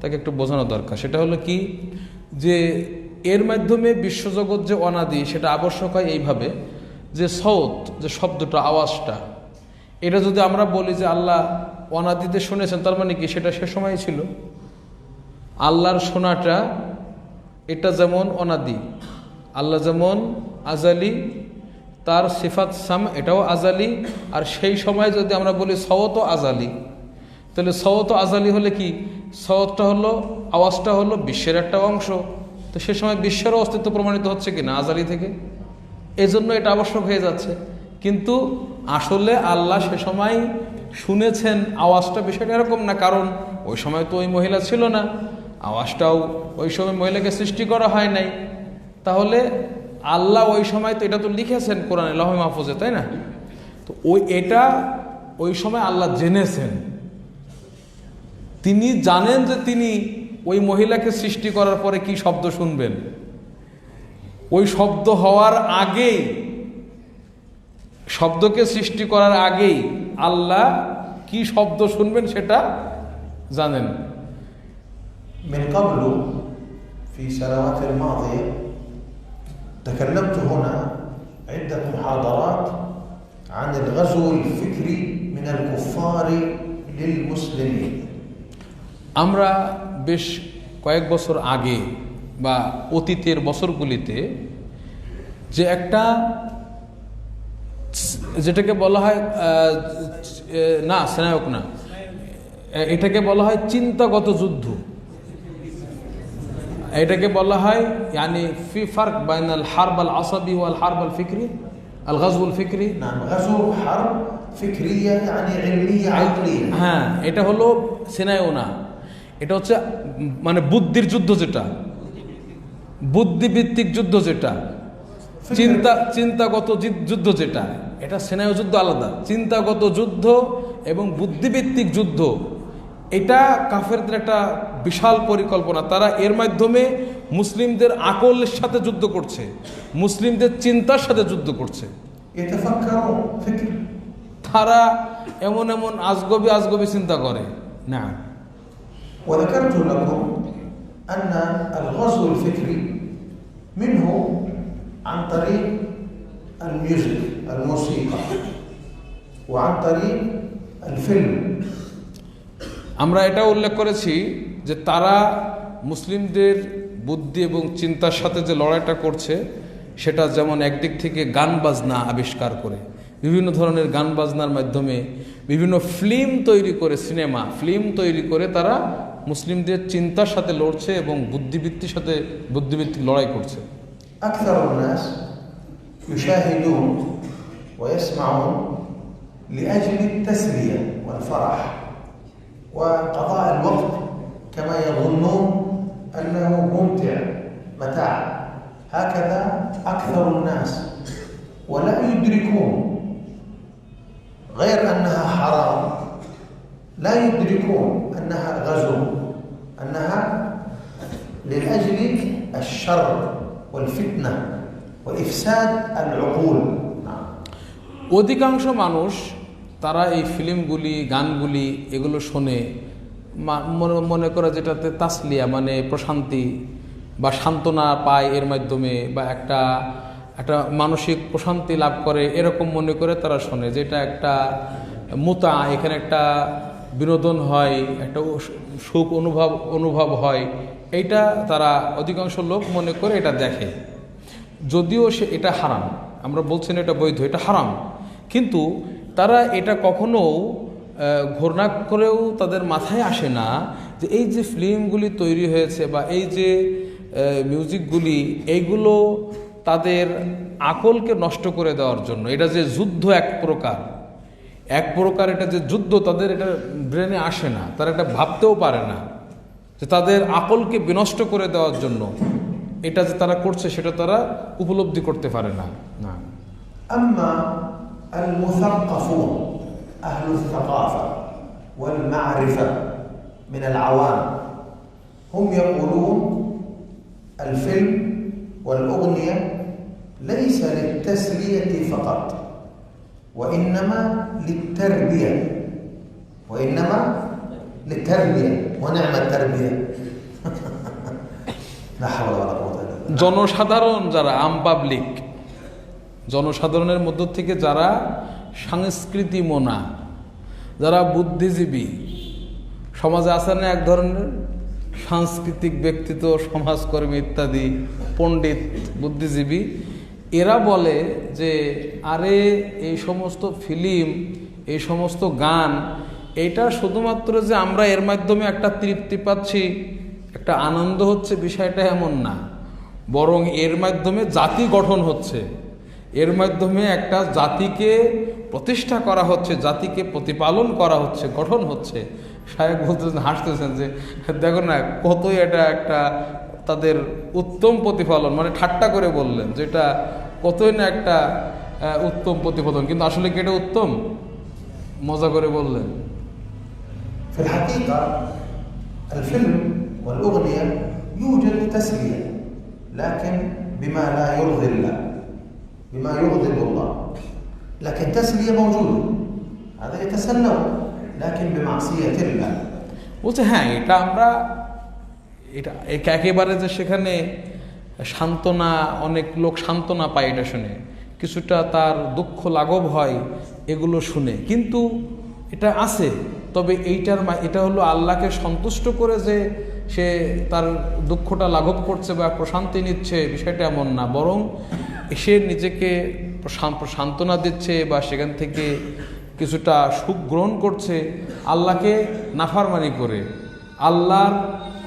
তাকে একটু বোঝানো দরকার। সেটা হলো কি, যে এর মাধ্যমে বিশ্বজগৎ যে অনাদি, সেটা আবশ্যক হয় এইভাবে যে সৌত, যে শব্দটা, আওয়াজটা, এটা যদি আমরা বলি যে আল্লাহ অনাদিতে শুনেছেন, তার মানে কি সেটা সে সময় ছিল? আল্লাহর শোনাটা এটা যেমন অনাদি, আল্লাহ যেমন আজালি, তার সিফাত সাম এটাও আজালি। আর সেই সময় যদি আমরা বলি সওত আজালি, তাহলে সওত আজালি হলে কি, সওতটা হলো, আওয়াজটা হলো বিশ্বের একটা অংশ, তো সে সময় বিশ্বেরও অস্তিত্ব প্রমাণিত হচ্ছে কিনা আজালি থেকে, এজন্য এটা আবশ্যক হয়ে যাচ্ছে। কিন্তু আসলে আল্লাহ সে সময় শুনেছেন আওয়াজটা, বিষয়টা এরকম না, কারণ ওই সময় তো ওই মহিলা ছিল না, আওয়াজটাও ওই সময় মহিলাকে সৃষ্টি করা হয় নাই। তাহলে আল্লাহ ওই সময় তো এটা তো লিখেছেন কোরআনে লৌহে মাহফুজে, তাই না? তো ওই সময় আল্লাহ জেনেছেন, তিনি জানেন যে তিনি ওই মহিলাকে সৃষ্টি করার পরে কি শব্দ শুনবেন। ওই শব্দ হওয়ার আগেই, শব্দকে সৃষ্টি করার আগেই আল্লাহ কি শব্দ শুনবেন সেটা জানেন। من قبل في سنوات الماضية تكلمت هنا عدة محاضرات عن الغزو الفكري من الكفار للمسلمين. আমরা বেশ কয়েক বছর আগে বা অতীতের বছরগুলিতে যে একটা, যেটাকে বলা হয় না স্নায়ক না, এটাকে বলা হয় চিন্তাগত যুদ্ধ, এটাকে বলা হয় ইয়ানি ফি ফারক বাইনাল হারব আল আসাবি ওয়াল হারব আল ফিকরি, আল গাজওয়াল ফিকরি। نعم غزو حرب فكرية يعني علمية عقلية. হ্যাঁ, এটা হলো সিনায়ও না, এটা হচ্ছে মানে বুদ্ধির যুদ্ধ, যেটা বুদ্ধিভিত্তিক যুদ্ধ, যেটা চিন্তাগত যুদ্ধ, যেটা এটা সেনায় যুদ্ধ আলাদা। চিন্তাগত যুদ্ধ এবং বুদ্ধিভিত্তিক যুদ্ধ, এটা কাফেরদের একটা বিশাল পরিকল্পনা। তারা এর মাধ্যমে মুসলিমদের আকলের সাথে যুদ্ধ করছে, মুসলিমদের চিন্তার সাথে যুদ্ধ করছে। তারা এমন এমন আজগবি চিন্তা করে না। وذكرت لكم أن الغزو الفكري منه عن طريق الميوزك الموسيقى وعن طريق الفيلم. আমরা এটা উল্লেখ করেছি যে তারা মুসলিমদের বুদ্ধি এবং চিন্তার সাথে যে লড়াইটা করছে, সেটা যেমন একদিক থেকে গান বাজনা আবিষ্কার করে, বিভিন্ন ধরনের গান বাজনার মাধ্যমে বিভিন্ন ফিল্ম তৈরি করে, সিনেমা ফিল্ম তৈরি করে তারা মুসলিমদের চিন্তার সাথে লড়ছে এবং বুদ্ধিভিত্তিক লড়াই করছে। أكثر الناس يشاهدون ويسمعون لأجل التسلية والفرح وقضاء الوقت كما يظنون أنه ممتع متاع. هكذا أكثر الناس ولا يدركون غير أنها حرام، لا يدركون أنها غزو، أنها لأجل الشر والفتنة وإفساد العقول. অধিকাংশ মানুষ তারা এই ফিল্মগুলি, গানগুলি এগুলো শোনে, মনে করে যেটাতে তাসলিয়া মানে প্রশান্তি বা সান্ত্বনা পায় এর মাধ্যমে, বা একটা মানসিক প্রশান্তি লাভ করে, এরকম মনে করে তারা শোনে, যেটা একটা মুতা, এখানে একটা বিনোদন হয়, একটা সুখ অনুভব হয়, এইটা তারা অধিকাংশ লোক মনে করে এটা দেখে। যদিও এটা হারাম, আমরা বলছি না এটা বৈধ, এটা হারাম, কিন্তু তারা এটা কখনো ঘোষণা করেও তাদের মাথায় আসে না যে এই যে ফিল্মগুলি তৈরি হয়েছে বা এই যে মিউজিকগুলি, এইগুলো তাদের আকলকে নষ্ট করে দেওয়ার জন্য। এটা যে যুদ্ধ এক প্রকার এটা যে যুদ্ধ, তাদের এটা ব্রেনে আসে না, তারা এটা ভাবতেও পারে না যে তাদের আকলকে বিনষ্ট করে দেওয়ার জন্য এটা যে তারা করছে, সেটা তারা উপলব্ধি করতে পারে না। أما المثقفون أهل الثقافة والمعرفة من العوام هم يقولون الفيلم والأغنية ليس للتسلية فقط وإنما للتربية ونعم التربية. لا حول ولا قوة إلا بالله. জনসাধারণ যারা পাবলিক, জনসাধারণের মধ্য থেকে যারা সংস্কৃতি মনা, যারা বুদ্ধিজীবী, সমাজে আছে না এক ধরনের সাংস্কৃতিক ব্যক্তিত্ব, সমাজকর্মী ইত্যাদি, পণ্ডিত, বুদ্ধিজীবী, এরা বলে যে আরে এই সমস্ত ফিল্ম, এই সমস্ত গান, এটা শুধুমাত্র যে আমরা এর মাধ্যমে একটা তৃপ্তি পাচ্ছি, একটা আনন্দ হচ্ছে, বিষয়টা এমন না, বরং এর মাধ্যমে জাতি গঠন হচ্ছে, এর মাধ্যমে একটা জাতিকে প্রতিষ্ঠা করা হচ্ছে, জাতিকে প্রতিপালন করা হচ্ছে, গঠন হচ্ছে। সাহেব বলতেছেন, হাসতেছেন যে দেখো না কতই এটা একটা তাদের উত্তম প্রতিফলন, মানে ঠাট্টা করে বললেন যেটা কতই না একটা উত্তম প্রতিফলন, কিন্তু আসলে কি এটা উত্তম? মজা করে বললেন। في الحقيقة الفيلم والأغنية يوجد تسلية لكن بما لا يرضي الله، بما يغضب الله، لكن تسلية موجودة، هذا يتسلون لكن بمعصية الله। বলছে হ্যাঁ, এটা আমরা এটা একেবারে যে সেখানে সান্ত্বনা, অনেক লোক সান্ত্বনা পায় এটা শুনে, কিছুটা তার দুঃখ লাঘব হয় এগুলো শুনে, কিন্তু এটা আছে। তবে এটা হলো আল্লাহকে সন্তুষ্ট করে যে সে তার দুঃখটা লাঘব করছে বা প্রশান্তি নিচ্ছে, বিষয়টা এমন না, বরং সে নিজেকে সান্ত্বনা দিচ্ছে বা সেখান থেকে কিছুটা সুখ গ্রহণ করছে আল্লাহকে নাফরমানি করে, আল্লাহর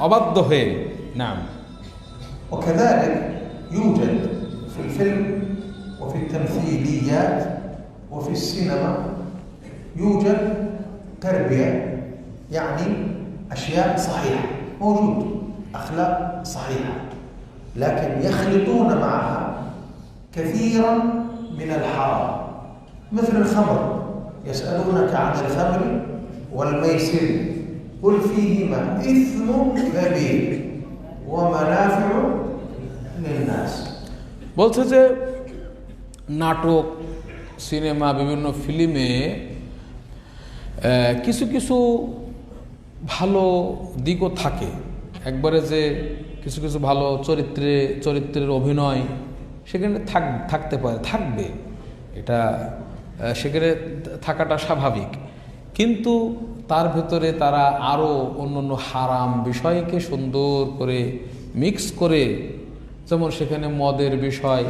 অবাধ্য হয়ে। নাম وكذلك يوجد في الفيلم وفي التمثيليات وفي السينما يوجد تربية، يعني أشياء صحيحة موجود، أخلاق صحيحة، لكن يخلطون معها كثيرا من الحرام، مثل الخمر، يسألونك عن الخمر والميسر قل فيهما إثم كبير ومنافع للناس। বলছে যে নাটক, সিনেমা, বিভিন্ন ফিল্মে কিছু কিছু ভালো দিকও থাকে, একবারে যে কিছু কিছু ভালো চরিত্রের অভিনয় সেখানে থাকতে পারে, থাকবে, এটা সেখানে থাকাটা স্বাভাবিক, কিন্তু তার ভেতরে তারা আরও অন্য হারাম বিষয়কে সুন্দর করে মিক্স করে, যেমন সেখানে মদের বিষয়,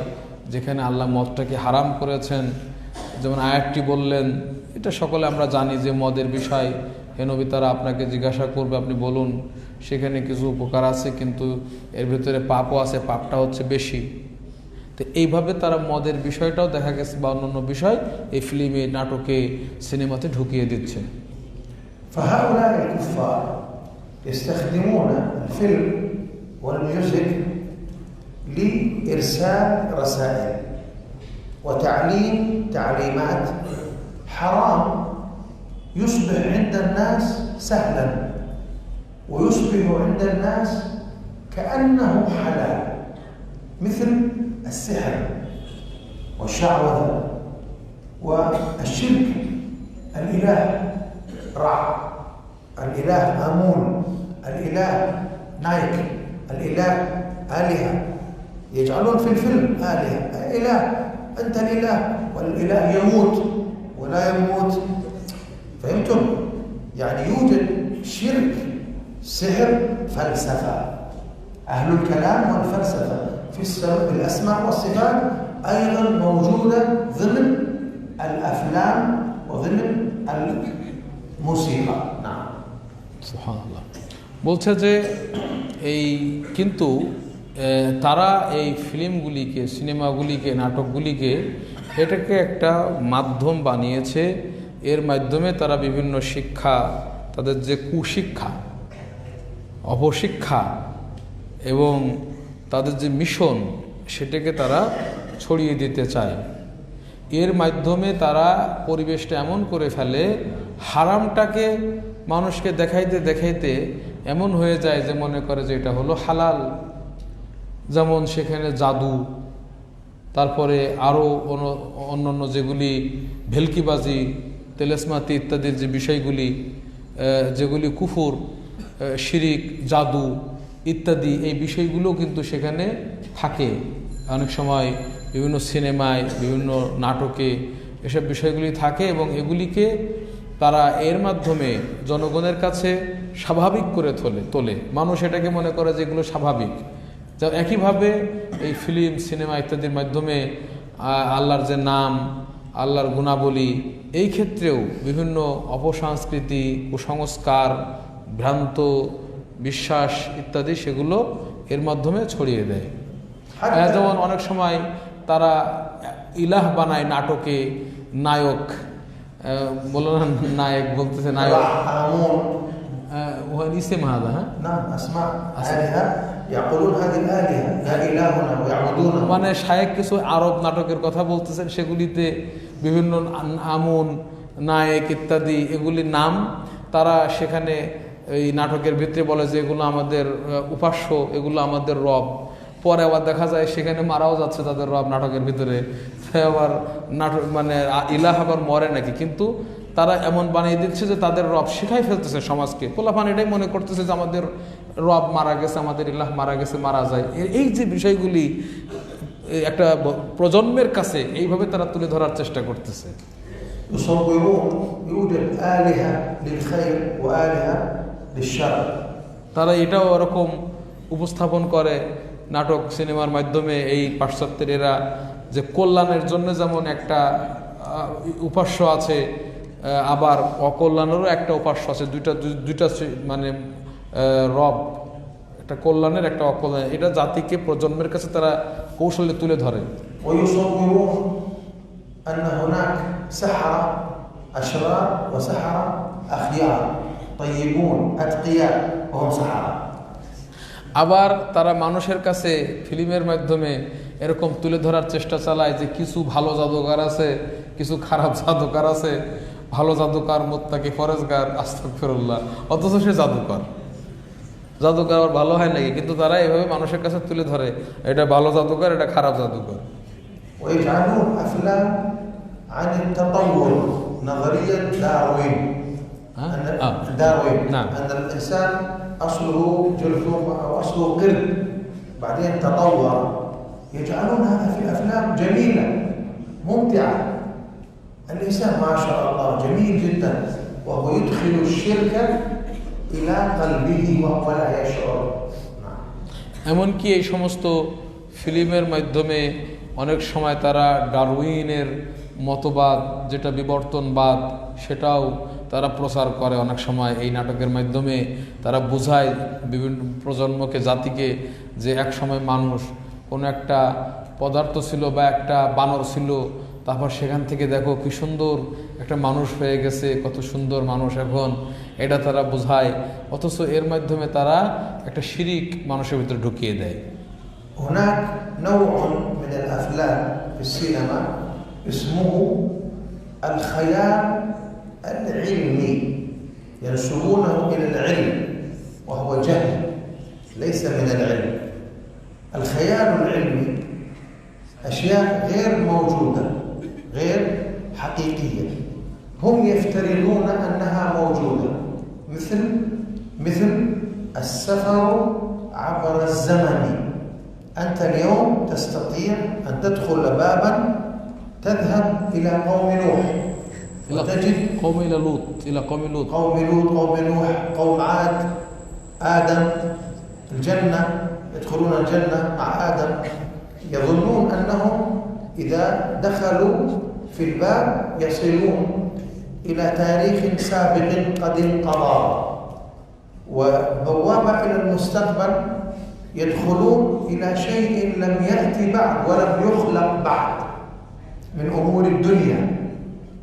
যেখানে আল্লাহ মদটাকে হারাম করেছেন, যেমন আয়াতটি বললেন, এটা সকলে আমরা জানি যে মদের বিষয়, হে নবী তারা আপনাকে জিজ্ঞাসা করবে, আপনি বলুন সেখানে কিছু উপকার আছে কিন্তু এর ভেতরে পাপও আছে, পাপটা হচ্ছে বেশি। তো এইভাবে তারা মদের বিষয়টাও দেখা গেছে বা অন্যান্য বিষয় এই ফিল্মে, নাটকে, সিনেমাতে ঢুকিয়ে দিচ্ছে। فهؤلاء الكفار يستخدمون الفيلم والميوزك لإرسال رسائل وتعليم تعليمات حرام يصبح عند الناس سهلا ويصبح عند الناس كأنه حلال، مثل السحر والشعوذة والشرك، الإله رع، الإله آمون، الإله نايك، الإله آلهة، يجعلون في الفيلم آلهة، إله أنت الإله، والإله يموت ولا يموت. فهمتم؟ يعني يوجد شرك، سحر، فلسفة، أهل الكلام والفلسفة في الأسماء والصفات أيضا موجودة ضمن الأفلام وضمن الموسيقى. نعم. সুবহানাল্লাহ। বলছে যে এই কিন্তু তারা এই ফিল্মগুলিকে, সিনেমাগুলিকে, নাটকগুলিকে এটাকে একটা মাধ্যম বানিয়েছে, এর মাধ্যমে তারা বিভিন্ন শিক্ষা, তাদের যে কুশিক্ষা, অপশিক্ষা এবং তাদের যে মিশন সেটাকে তারা ছড়িয়ে দিতে চায়। এর মাধ্যমে তারা পরিবেশটা এমন করে ফেলে, হারামটাকে মানুষকে দেখাইতে দেখাইতে এমন হয়ে যায় যে মনে করে যে এটা হলো হালাল। যেমন সেখানে জাদু, তারপরে আরও অন্যান্য যেগুলি ভেলকিবাজি, তেলেসমাতি ইত্যাদির যে বিষয়গুলি, যেগুলি কুফর, শিরিক, জাদু ইত্যাদি, এই বিষয়গুলো কিন্তু সেখানে থাকে। অনেক সময় বিভিন্ন সিনেমায়, বিভিন্ন নাটকে এসব বিষয়গুলি থাকে এবং এগুলিকে তারা এর মাধ্যমে জনগণের কাছে স্বাভাবিক করে তোলে। মানুষ এটাকে মনে করে যে এগুলো স্বাভাবিক। যা একইভাবে এই ফিল্ম, সিনেমা ইত্যাদির মাধ্যমে আল্লাহর যে নাম, আল্লাহর গুণাবলী, এই ক্ষেত্রেও বিভিন্ন অপসংস্কৃতি, কুসংস্কার, ভ্রান্ত বিশ্বাস ইত্যাদি সেগুলো এর মাধ্যমে ছড়িয়ে দেয়। যেমন অনেক সময় তারা ইলাহ বানায় নাটকে, নায়ক বলো না, নায়ক বলতেছে নায়ক, ইসে মাহাদা, হ্যাঁ نعم أسماء آلهة يقولون هذه الآلهة يا إلهنا ويعبدونها. মানে শায়েখ কিছু আরব নাটকের কথা বলতেছেন, সেগুলিতে বিভিন্ন আমুন, নায়েক ইত্যাদি এগুলির নাম তারা সেখানে এই নাটকের ভিতরে বলে যে এগুলো আমাদের উপাস্য, এগুলো আমাদের রব। পরে আবার দেখা যায় সেখানে মারাও যাচ্ছে তাদের রব নাটকের ভিতরে, আবার নাটক মানে ইলাহ আবার মরে নাকি, কিন্তু তারা এমন বানিয়ে দিচ্ছে যে তাদের রব শিখাই ফেলতেছে সমাজকে। পোলাপান এটাই মনে করতেছে যে আমাদের রব মারা গেছে, আমাদের ইলাহ মারা গেছে, মারা যায়। এই যে বিষয়গুলি একটা প্রজন্মের কাছে এইভাবে তারা তুলে ধরার চেষ্টা করতেছে। يصورون يوجد آلهة للخير وآلهة للشر. তারা এটাও ওরকম উপস্থাপন করে নাটক সিনেমার মাধ্যমে, এই পাশ্চাত্যের এরা, যে কল্যাণের জন্য যেমন একটা উপাস্য আছে, আবার অকল্যাণেরও একটা উপাস্য আছে। দুইটা মানে রব, একটা কল্যাণের একটা অকল্যাণের, এটা জাতিকে প্রজন্মের কাছে তারা কৌশলে তুলে ধরে। ويصورون أن هناك سحرة أشرار وسحرة أخيار طيبون أتقياء وهم سحرة. আবার তারা মানুষের কাছে ফিল্মের মাধ্যমে এরকম তুলে ধরার চেষ্টা চালায় যে কিছু ভালো জাদুকর আছে, কিছু খারাপ জাদুকর আছে। ভালো জাদুকর মুত্তাকি ফরেজগার আস্তাগফিরুল্লাহ, অথচ সে জাদুকর। জাদুকর আবার ভালো হয় নাকি? কিন্তু তারা এইভাবে মানুষের কাছে তুলে ধরে এটা ভালো জাদুকর, এটা খারাপ জাদুকর। ويجعلون أفلام عن التطور، نظرية داروين. داروين نعم. أن الإنسان أصله جرثوم أو أصله قرد، بعدين تطور. يجعلون هذا في أفلام جميلة ممتعة. الإنسان ما شاء الله جميل جدا، وهو يدخل الشرك إلى قلبه وهو لا يشعر. এমনকি এই সমস্ত ফিল্মের মাধ্যমে অনেক সময় তারা ডারউইনের মতবাদ, যেটা বিবর্তনবাদ, সেটাও তারা প্রচার করে। অনেক সময় এই নাটকের মাধ্যমে তারা বোঝায় বিভিন্ন প্রজন্মকে, জাতিকে, যে এক সময় মানুষ কোনো একটা পদার্থ ছিল বা একটা বানর ছিল, তারপর সেখান থেকে দেখো কি সুন্দর একটা মানুষ হয়ে গেছে, কত সুন্দর মানুষ এখন, এটা তারা বোঝায়। অথচ এর মাধ্যমে তারা একটা শিরিক মানুষের ভিতরে ঢুকিয়ে দেয়। هناك نوع من الأفلام في السينما اسمه الخيال العلمي، ينسبونه إلى العلم وهو جهل ليس من العلم. الخيال العلمي أشياء غير موجودة، غير حقيقية، هم يفترضون أنها موجودة، مثل السفر عبر الزمن. أنت اليوم تستطيع أن تدخل بابا تذهب إلى قوم نوح وتجد قوم إلى لوط، إلى قوم لوط، قوم لوط، قوم نوح، قوم عاد، آدم، الجنة، يدخلون الجنة مع آدم. يظنون أنهم إذا دخلوا في الباب يصلون إلى تاريخ سابق قد انقضى، وبوابة إلى المستقبل يدخلون إلى شيء لم يأتي بعد ولم يخلق بعد من أمور الدنيا.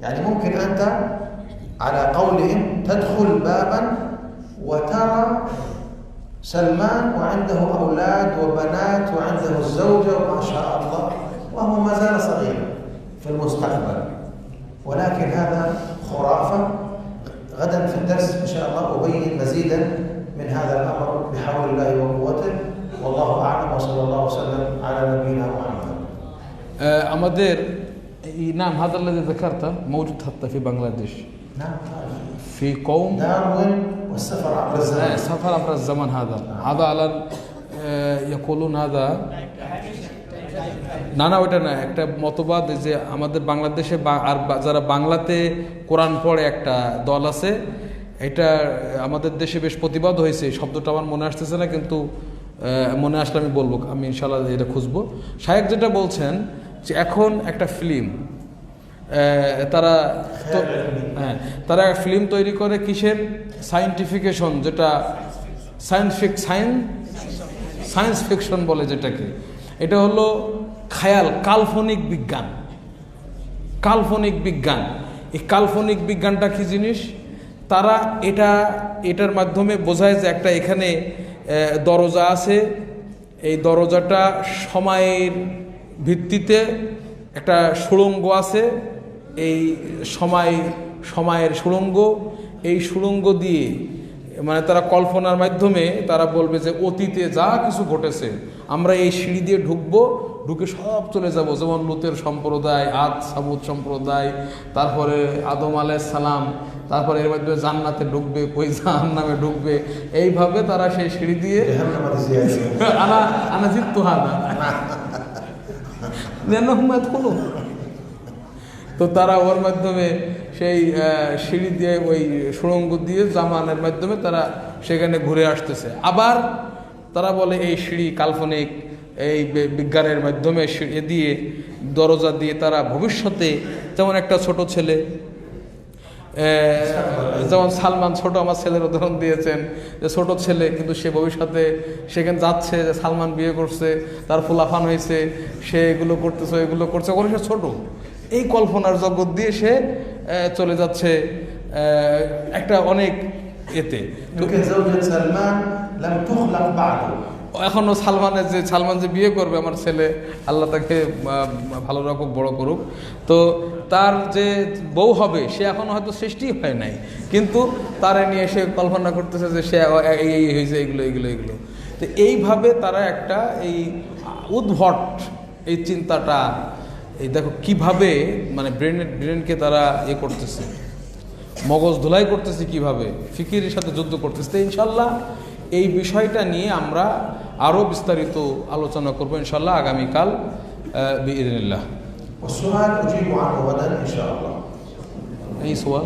يعني ممكن أنت على قولهم تدخل بابا وترى سلمان وعنده أولاد وبنات وعنده الزوجة وما شاء الله، وهو ما زال صغيرا في المستقبل، ولكن هذا خرافة. غدا في الدرس إن شاء الله أبين مزيدا من هذا الأمر بحول الله وقوته، والله أعلم، وصلى الله وسلم على نبينا محمد. আমাদের نعم هذا الذي ذكرته موجود حتى في بنغلاديش. نعم في قوم داروين والسفر عبر الزمن. سفر عبر الزمن هذا على يقولون هذا না ওটা না, একটা মতবাদ যে আমাদের বাংলাদেশে আর যারা বাংলাতে কোরআন পড়ে একটা দল আছে, এটা আমাদের দেশে বেশ প্রতিবাদ হয়েছে। শব্দটা আমার মনে আসতেছে না, কিন্তু মনে আসলে আমি বলবো, আমি ইনশাআল্লাহ এটা খুঁজবো। শায়েখ যেটা বলছেন যে এখন একটা ফিল্ম তারা তারা ফিল্ম তৈরি করে কিসের? সায়েন্টিফিকেশন, যেটা সায়েন্স ফিকশন বলে যেটাকে, এটা হলো খায়াল, কাল্পনিক বিজ্ঞান। কাল্পনিক বিজ্ঞান, এই কাল্পনিক বিজ্ঞানটা কি জিনিস? তারা এটার মাধ্যমে বোঝায় যে একটা এখানে দরজা আছে, এই দরজাটা সময়ের ভিত্তিতে একটা সুড়ঙ্গ আছে, এই সময়ের সুড়ঙ্গ, এই সুড়ঙ্গ দিয়ে মানে তারা কল্পনার মাধ্যমে তারা বলবে যে অতীতে যা কিছু ঘটেছে আমরা এই সিঁড়ি দিয়ে ঢুকবো, ঢুকে সব চলে যাব, যেমন লুতের সম্প্রদায়, আদ সামুদ সম্প্রদায়, তারপরে আদম আলাইহিস সালাম, তারপরে এর মাধ্যমে জান্নাতে ঢুকবে, কই জাহান্নামে ঢুকবে, এইভাবে তারা সেই সিঁড়ি দিয়ে আনা জিততো হানা তো তারা ওর মাধ্যমে সেই সিঁড়ি দিয়ে ওই সুড়ঙ্গ দিয়ে জামানের মাধ্যমে তারা সেখানে ঘুরে আসতেছে। আবার তারা বলে এই সিঁড়ি কাল্পনিক, এই বিজ্ঞানের মাধ্যমে সিঁড়ি দিয়ে দরজা দিয়ে তারা ভবিষ্যতে, যেমন একটা ছোট ছেলে, যেমন সালমান, ছোট আমার ছেলের উদাহরণ দিয়েছেন যে ছোট ছেলে, কিন্তু সে ভবিষ্যতে সেখানে যাচ্ছে, যে সালমান বিয়ে করছে, তার ফুলাফান হয়েছে, সে এগুলো করতেছে, এগুলো করছে, ওখানে সে ছোট, এই কল্পনার জগৎ দিয়ে সে চলে যাচ্ছে একটা অনেক এতে। এখনো সালমান যে বিয়ে করবে আমার ছেলে, আল্লাহ তাকে ভালো রকম বড় করুক, তো তার যে বউ হবে সে এখনো হয়তো সৃষ্টি হয় নাই, কিন্তু তারে নিয়ে সে কল্পনা করতেছে যে সে এই হয়েছে, এগুলো এগুলো এগুলো। তো এইভাবে তারা একটা এই উদ্ভট এই চিন্তাটা, এই দেখো কিভাবে মানে ব্রেনকে তারা করতেছে, মগজ ধুলাই করতেছে, কিভাবে ফিকিরের সাথে যুদ্ধ করতেছে। ইনশাল্লাহ এই বিষয়টা নিয়ে আমরা আরও বিস্তারিত আলোচনা করবো ইনশাল্লাহ আগামীকাল বিইذنillah। والسؤال أجيب عنه غدا إن شاء الله. أي سؤال؟